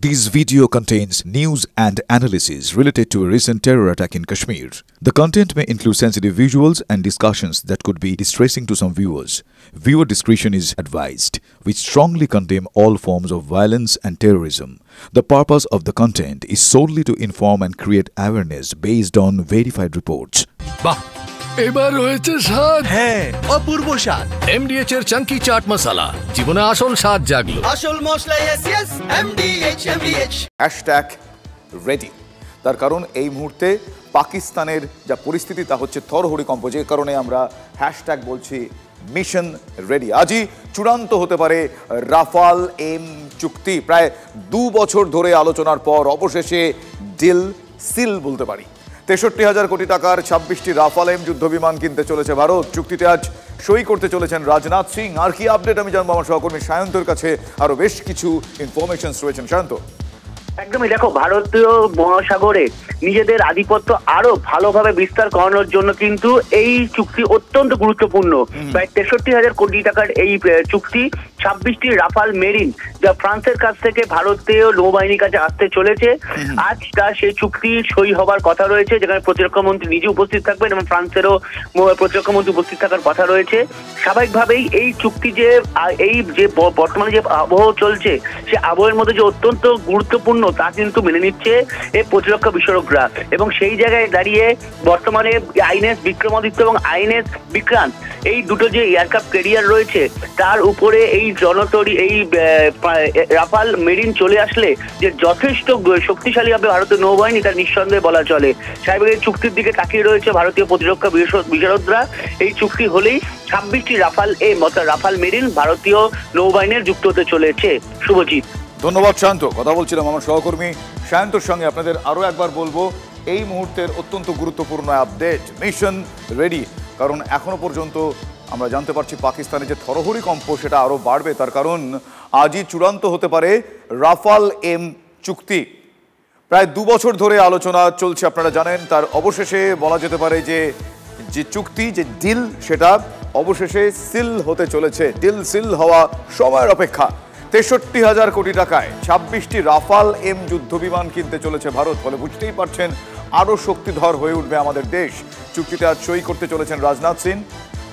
This video contains news and analysis related to a recent terror attack in Kashmir. The content may include sensitive visuals and discussions that could be distressing to some viewers. Viewer discretion is advised. We strongly condemn all forms of violence and terrorism. The purpose of the content is solely to inform and create awareness based on verified reports. বাহ এবার হয়েছে স্বাদ হ্যাঁ অপূর্ব স্বাদ এমডিএচ এর চাঙ্কি চাট মশলা জীবনে আসল স্বাদ জাগলো আসল মশলা এসএস এমডিএচ #ready তার কারণ এই মুহূর্তে পাকিস্তানের যা পরিস্থিতি তা হচ্ছে থরহরিকম্প, যে কারণে আমরা হ্যাশট্যাগ বলছি মিশন রেডি। আজই চূড়ান্ত হতে পারে রাফাল এম চুক্তি। প্রায় 2 বছর ধরে আলোচনার পর অবশেষে ডিল সিল বলতে পারি। 63,000 কোটি টাকার 26টি রাফাল এম যুদ্ধবিমান কিনতে চলেছে ভারত। চুক্তিতে আজ সই করতে চলেছেন রাজনাথ সিং। আর কি আপডেট আমি জানবো আমার সহকর্মী সায়ন্তর কাছে। আরো বেশ কিছু ইনফরমেশনস রয়েছেন। সায়ন্ত, একদমই দেখো, ভারতীয় মহাসাগরে নিজেদের আধিপত্য আরো ভালোভাবে বিস্তার করানোর জন্য কিন্তু এই চুক্তি অত্যন্ত গুরুত্বপূর্ণ। প্রায় 63,000 কোটি টাকার এই চুক্তি 26টি রাফাল মেরিন যা ফ্রান্সের কাছ থেকে ভারতীয় নৌবাহিনীর কাছে আসতে চলেছে। আজ তা সেই চুক্তি সই হবার কথা রয়েছে, যেখানে প্রতিরক্ষা মন্ত্রী নিজে উপস্থিত থাকবেন এবং ফ্রান্সেরও প্রতিরক্ষা মন্ত্রী উপস্থিত থাকার কথা রয়েছে। স্বাভাবিকভাবেই এই চুক্তি যে বর্তমানে যে আবহ চলছে সে আবহের মধ্যে যে অত্যন্ত গুরুত্বপূর্ণ তা কিন্তু মেনে নিচ্ছে এই প্রতিরক্ষা বিশেষজ্ঞরা। এবং সেই জায়গায় দাঁড়িয়ে বর্তমানে আইএনএস বিক্রমাদিত্য এবং আইএনএস বিক্রান্ত এই দুটো যে এয়ারক্রাফট ক্যারিয়ার রয়েছে তার উপরে এই রাফাল মেরিন চলে আসলে যে যথেষ্ট শক্তিশালী হবে ভারতীয় নৌবাহিনী তার নিঃসন্দেহে বলা চলে। সাহেবের এই চুক্তির দিকে তাকিয়ে রয়েছে ভারতীয় প্রতিরক্ষা বিশারদরা। এই চুক্তি হলেই 26টি রাফাল অর্থাৎ রাফাল মেরিন ভারতীয় নৌবাহিনীর যুক্ত হতে চলেছে। শুভজিৎ, ধন্যবাদ শান্ত। কথা বলছিলাম আমার সহকর্মী শান্তর সঙ্গে। আপনাদের আরও একবার বলবো এই মুহূর্তের অত্যন্ত গুরুত্বপূর্ণ আপডেট মিশন রেডি। কারণ এখনো পর্যন্ত আমরা জানতে পারছি পাকিস্তানের যে থরহরিকম্প সেটা আরও বাড়বে। তার কারণ আজই চূড়ান্ত হতে পারে রাফাল এম চুক্তি। প্রায় 2 বছর ধরে আলোচনা চলছে, আপনারা জানেন। তার অবশেষে বলা যেতে পারে যে চুক্তি, যে ডিল, সেটা অবশেষে সিল হতে চলেছে। ডিল সিল হওয়া সময়ের অপেক্ষা। 63,000 কোটি টাকায় 26টি রাফাল এম যুদ্ধবিমান কিনতে চলেছে ভারত। ফলে বুঝতেই পারছেন আরও শক্তিধর হয়ে উঠবে আমাদের দেশ। চুক্তিতে আজ সই করতে চলেছেন রাজনাথ সিং।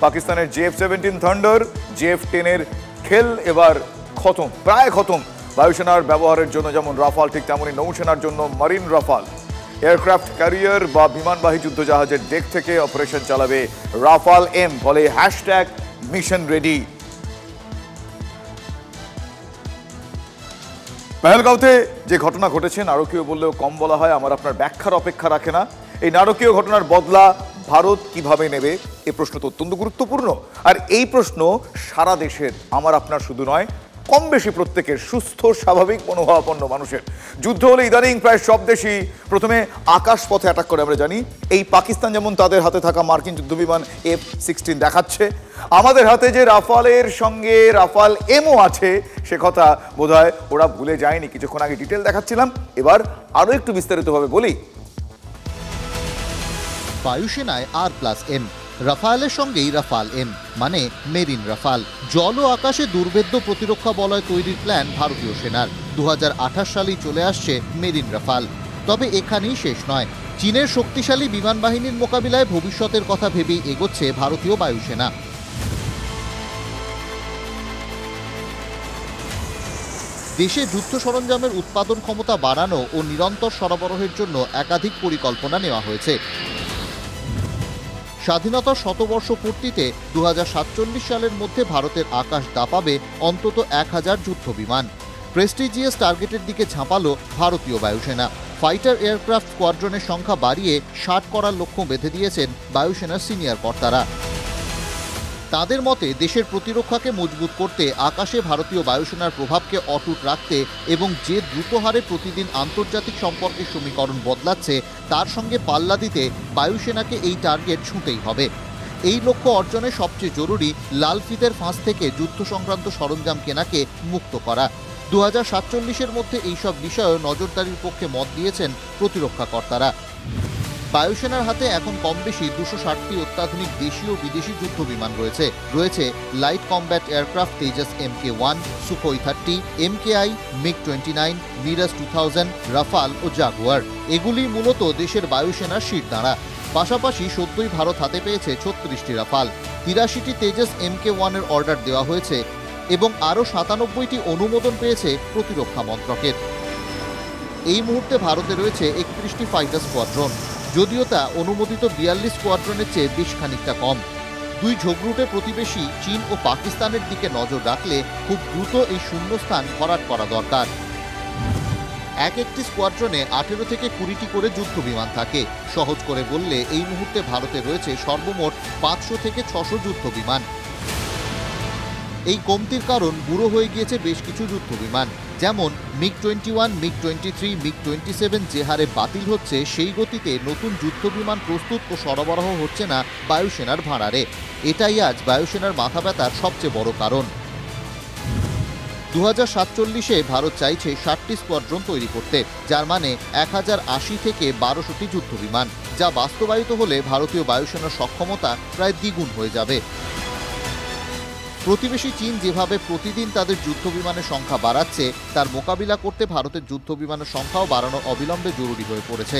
পাকিস্তানের JF-17 থান্ডার, JF-10-এর খেল এবার খতম, প্রায় খতম। বায়ুসেনার ব্যবহারের জন্য যেমন রাফাল, ঠিক তেমনই নৌসেনার জন্য মারিন রাফাল। এয়ারক্রাফট ক্যারিয়ার বা বিমানবাহী যুদ্ধজাহাজের ডেক থেকে অপারেশন চালাবে রাফাল এম। ফলে হ্যাশট্যাগ মিশন রেডি। পেহেলগাঁওতে যে ঘটনা ঘটেছে নারকীয় বললেও কম বলা হয়। আমার আপনার ব্যাখ্যার অপেক্ষা রাখে না। এই নারকীয় ঘটনার বদলা ভারত কিভাবে নেবে, এই প্রশ্ন তো অত্যন্ত গুরুত্বপূর্ণ। আর এই প্রশ্ন সারা দেশের, আমার আপনার শুধু নয়, কম বেশি প্রত্যেকের, সুস্থ স্বাভাবিক মনোভাবাপন্ন মানুষের। যুদ্ধ হলে ইদানিং প্রায় সব দেশই প্রথমে আকাশপথে অ্যাটাক করে। আমরা জানি এই পাকিস্তান যেমন তাদের হাতে থাকা মার্কিন যুদ্ধবিমান F-16 দেখাচ্ছে, আমাদের হাতে যে রাফালের সঙ্গে রাফাল এমও আছে সে কথা বোধহয় ওরা ভুলে যায়নি। কিছুক্ষণ আগে ডিটেল দেখাচ্ছিলাম, এবার আরও একটু বিস্তারিতভাবে বলি। বায়ুসেনায় R+M, রাফালের সঙ্গেই রাফাল এম মানে মেরিন রাফাল। জল ও আকাশে দুর্ভেদ্য প্রতিরক্ষা বলয় তৈরির প্ল্যান ভারতীয় সেনার। 2028 সালেই চলে আসছে মেরিন রাফাল। তবে এখানেই শেষ নয়। চীনের শক্তিশালী বিমান বাহিনীর মোকাবিলায় ভবিষ্যতের কথা ভেবেই এগোচ্ছে ভারতীয় বায়ুসেনা। দেশে যুদ্ধ সরঞ্জামের উৎপাদন ক্ষমতা বাড়ানো ও নিরন্তর সরবরাহের জন্য একাধিক পরিকল্পনা নেওয়া হয়েছে। স্বাধীনতার শতবর্ষ পূর্তিতে 2047 সালের মধ্যে ভারতের আকাশ দাপাবে অন্তত 1000 যুদ্ধবিমান। প্রেস্টিজিয়াস টার্গেটের দিকে ঝাঁপালো ভারতীয় বায়ুসেনা। ফাইটার এয়ারক্রাফট স্কোয়াড্রনের সংখ্যা বাড়িয়ে 60 করার লক্ষ্য বেঁধে দিয়েছেন বায়ুসেনার সিনিয়র কর্তারা। তাদের মতে দেশের প্রতিরক্ষাকে মজবুত করতে, আকাশে ভারতীয় বায়ুসেনার প্রভাবকে অটুট রাখতে এবং যে দ্রুত হারে প্রতিদিন আন্তর্জাতিক সম্পর্কের সমীকরণ বদলাচ্ছে তার সঙ্গে পাল্লা দিতে বায়ুসেনাকে এই টার্গেট ছুঁতেই হবে। এই লক্ষ্য অর্জনে সবচেয়ে জরুরি লাল ফিতের ফাঁস থেকে যুদ্ধ সংক্রান্ত সরঞ্জাম কেনাকে মুক্ত করা। 2047-এর মধ্যে এইসব বিষয়ে নজরদারির পক্ষে মত দিয়েছেন প্রতিরক্ষা কর্তারা। বায়ুসেনার হাতে এখন কম বেশি 260টি অত্যাধুনিক দেশীয় বিদেশি যুদ্ধ বিমান রয়েছে light combat aircraft Tejas MK1, Sukhoi 30, MKI, MiG-29, Mirage 2000, Rafale ও জাগুয়ার। এগুলি মূলত দেশের বায়ুসেনার শিরদাঁড়া। পাশাপাশি সদ্যই ভারত হাতে পেয়েছে 36টি রাফাল, 83টি তেজস MK1 এর অর্ডার দেওয়া হয়েছে এবং আরও 97টি অনুমোদন পেয়েছে প্রতিরক্ষা মন্ত্রকের। এই মুহূর্তে ভারতে রয়েছে 31টি ফাইটার স্কোয়াড্রন, যদিও তা অনুমোদিত 42 স্কোয়াড্রনের চেয়ে বেশ খানিকটা কম। দুই ঝোঁকরুটে প্রতিবেশী চীন ও পাকিস্তানের দিকে নজর রাখলে খুব দ্রুত এই শূন্যস্থান ভরাট করা দরকার। একটি স্কোয়াড্রনে 18 থেকে 20টি করে যুদ্ধ বিমান থাকে। সহজ করে বললে এই মুহূর্তে ভারতে রয়েছে সর্বমোট 500 থেকে 600 যুদ্ধ বিমান। এই কমতির কারণ বুড়ো হয়ে গিয়েছে বেশ কিছু যুদ্ধ বিমান, যেমন MiG-21, MiG-23, MiG-27 যে হারে বাতিল হচ্ছে, সেই গতিতে নতুন যুদ্ধ বিমান প্রস্তুত ও সরবরাহ হচ্ছে না বায়ুসেনার ভাড়ারে। এটাই আজ বায়ুসেনার মাথা ব্যথার সবচেয়ে বড় কারণ। 2047-এ ভারত চাইছে 60টি স্কোয়াড্রন তৈরি করতে, যার মানে 1080 থেকে 1200টি যুদ্ধ বিমান, যা বাস্তবায়িত হলে ভারতীয় বায়ুসেনার সক্ষমতা প্রায় দ্বিগুণ হয়ে যাবে। প্রতিবেশী চীন যেভাবে প্রতিদিন তাদের যুদ্ধ বিমানের সংখ্যা বাড়াচ্ছে, তার মোকাবিলা করতে ভারতের যুদ্ধ বিমানের সংখ্যাও বাড়ানো অবিলম্বে জরুরি হয়ে পড়েছে।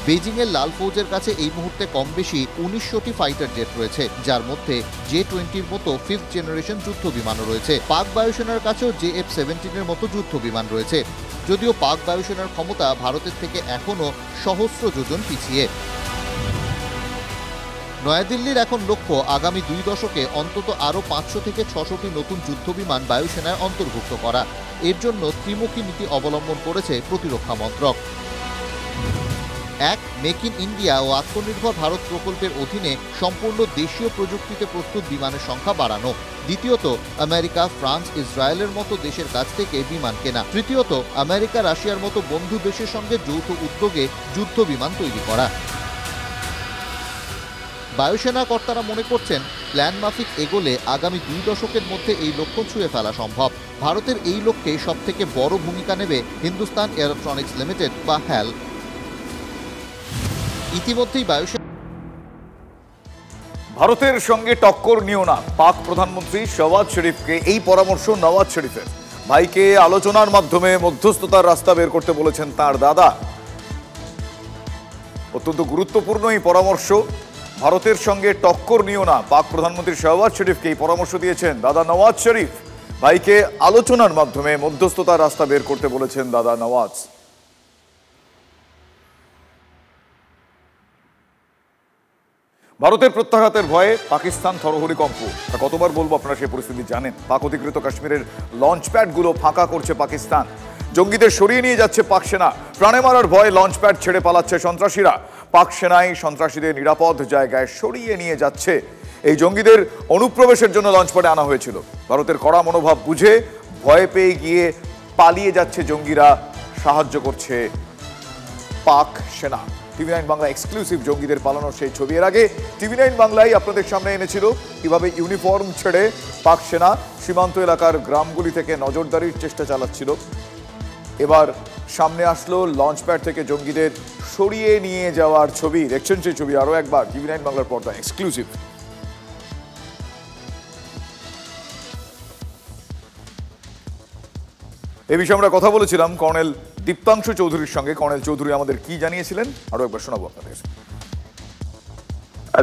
বেজিংয়ের লাল ফৌজের কাছে এই মুহূর্তে কম বেশি 1900টি ফাইটার জেট রয়েছে, যার মধ্যে J-20 মতো 5th জেনারেশন যুদ্ধ বিমানও রয়েছে। পাক বায়ুসেনার কাছেও JF-17 মতো যুদ্ধ বিমান রয়েছে, যদিও পাক বায়ুসেনার ক্ষমতা ভারতের থেকে এখনও সহস্র যোজন পিছিয়ে। নয়াদিল্লির এখন লক্ষ্য আগামী 2 দশকে অন্তত আরও 500 থেকে 600টি নতুন যুদ্ধ বিমান বায়ুসেনায় অন্তর্ভুক্ত করা। এর জন্য ত্রিমুখী নীতি অবলম্বন করেছে প্রতিরক্ষা মন্ত্রক। এক, মেক ইন ইন্ডিয়া ও আত্মনির্ভর ভারত প্রকল্পের অধীনে সম্পূর্ণ দেশীয় প্রযুক্তিতে প্রস্তুত বিমানের সংখ্যা বাড়ানো। দ্বিতীয়ত, আমেরিকা, ফ্রান্স, ইসরায়েলের মতো দেশের কাছ থেকে বিমান কেনা। তৃতীয়ত, আমেরিকা, রাশিয়ার মতো বন্ধু দেশের সঙ্গে যৌথ উদ্যোগে যুদ্ধ বিমান তৈরি করা। বায়ুসেনা কর্তারা মনে করছেন, প্ল্যান মাফিক এগোলে আগামী 2 দশকের মধ্যে এই লক্ষ্য ছুঁয়ে ফেলা সম্ভব। ভারতের এই লক্ষ্যে সবথেকে বড় ভূমিকা নেবে হিন্দুস্তান এরোট্রনিক্স লিমিটেড বা HAL। ইতিমধ্যেই বায়ুসেনা ভারতের সঙ্গে টক্কর নিও না, পাক প্রধানমন্ত্রী শহবাজ শরীফকে এই পরামর্শ নওয়াজ শরীফের। ভাইকে আলোচনার মাধ্যমে মধ্যস্থতার রাস্তা বের করতে বলেছেন তার দাদা। অত্যন্ত গুরুত্বপূর্ণ এই পরামর্শ। ভারতের সঙ্গে টক্কর নিও না, পাক প্রধানমন্ত্রী শহবাজ শরীফকে এই পরামর্শ দিয়েছেন দাদা নওয়াজ শরীফ। ভাইকে আলোচনার মাধ্যমে মধ্যস্থতার রাস্তা বের করতে বলেছেন দাদা নওয়াজ। ভারতের প্রত্যাঘাতের ভয়ে পাকিস্তান থরহরি কম্প। কতবার বলবো, আপনারা সেই পরিস্থিতি জানেন। পাক অধিকৃত কাশ্মীরের লঞ্চ প্যাডগুলো ফাঁকা করছে পাকিস্তান। জঙ্গিদের সরিয়ে নিয়ে যাচ্ছে পাক সেনা। প্রাণে মারার ভয়ে লঞ্চ প্যাড ছেড়ে পালাচ্ছে সন্ত্রাসীরা। পাক সেনাই সন্ত্রাসীদের নিরাপদ জায়গায় সরিয়ে নিয়ে যাচ্ছে। এই জঙ্গিদের অনুপ্রবেশের জন্য লঞ্চ প্যাডে আনা হয়েছিল। ভারতের কড়া মনোভাব বুঝে ভয় পেয়ে গিয়ে পালিয়ে যাচ্ছে জঙ্গিরা। সাহায্য করছে পাক সেনা। TV9 বাংলা এক্সক্লুসিভ জঙ্গিদের পালানোর সেই ছবি। এর আগে TV9 বাংলায় আপনাদের সামনে এনেছিল কিভাবে ইউনিফর্ম ছেড়ে পাক সেনা সীমান্ত এলাকার গ্রামগুলি থেকে নজরদারির চেষ্টা চালাচ্ছিল। এবার সামনে আসলো লঞ্চ প্যাড থেকে জঙ্গিদের সরিয়ে নিয়ে যাওয়ার ছবি। দেখছেন সেই ছবি আরো একবার TV9 বাংলার পর্দা এক্সক্লুসিভ। এই বিষয়ে আমরা কথা বলেছিলাম কর্নেল দীপ্তাংশু চৌধুরীর সঙ্গে। কর্নেল চৌধুরী আমাদের কি জানিয়েছিলেন আরো একবার শোনাবো আপনাদের।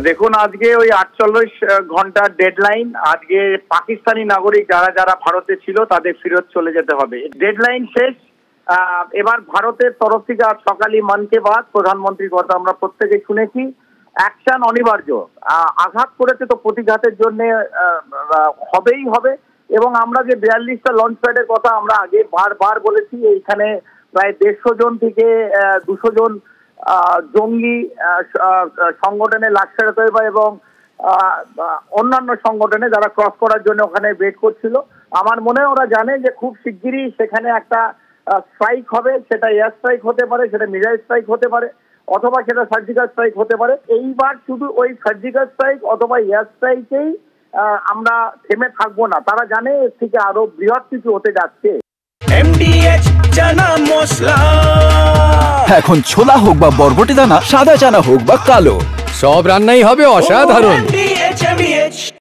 দেখুন, আজকে ওই 48 ঘন্টার ডেডলাইন। আজকে পাকিস্তানি নাগরিক যারা যারা ভারতে ছিল তাদের ফেরত চলে যেতে হবে। ডেডলাইন শেষ। এবার ভারতের তরফ থেকে আজ সকালে মন কি বাত প্রধানমন্ত্রীর কথা আমরা প্রত্যেকে শুনেছি। অ্যাকশন অনিবার্য। আঘাত করেছে তো প্রতিঘাতের জন্য হবেই হবে। এবং আমরা যে 42টা লঞ্চ প্যাডের কথা আমরা আগে বারবার বলেছি, এইখানে প্রায় 150 জন থেকে 200 জন জঙ্গি সংগঠনে লাস্কার তৈবা এবং অন্যান্য সংগঠনে যারা ক্রস করার জন্য ওখানে ওয়েট করছিল। আমার মনে হয় ওরা জানে যে খুব শিগগিরই সেখানে একটা স্ট্রাইক হবে। সেটা এয়ার স্ট্রাইক হতে পারে, সেটা মিসাইল স্ট্রাইক হতে পারে, অথবা সেটা সার্জিক্যাল স্ট্রাইক হতে পারে। এইবার শুধু ওই সার্জিক্যাল স্ট্রাইক অথবা এয়ার স্ট্রাইকেই আমরা থেমে থাকবো না। তারা জানে এর থেকে আরো বৃহৎ কিছু হতে যাচ্ছে। MDH চানা মশলা। এখন ছোলা হোক বা বরবটি দানা, সাদা চানা হোক বা কালো, সব রান্নাই হবে অসাধারণ। MDH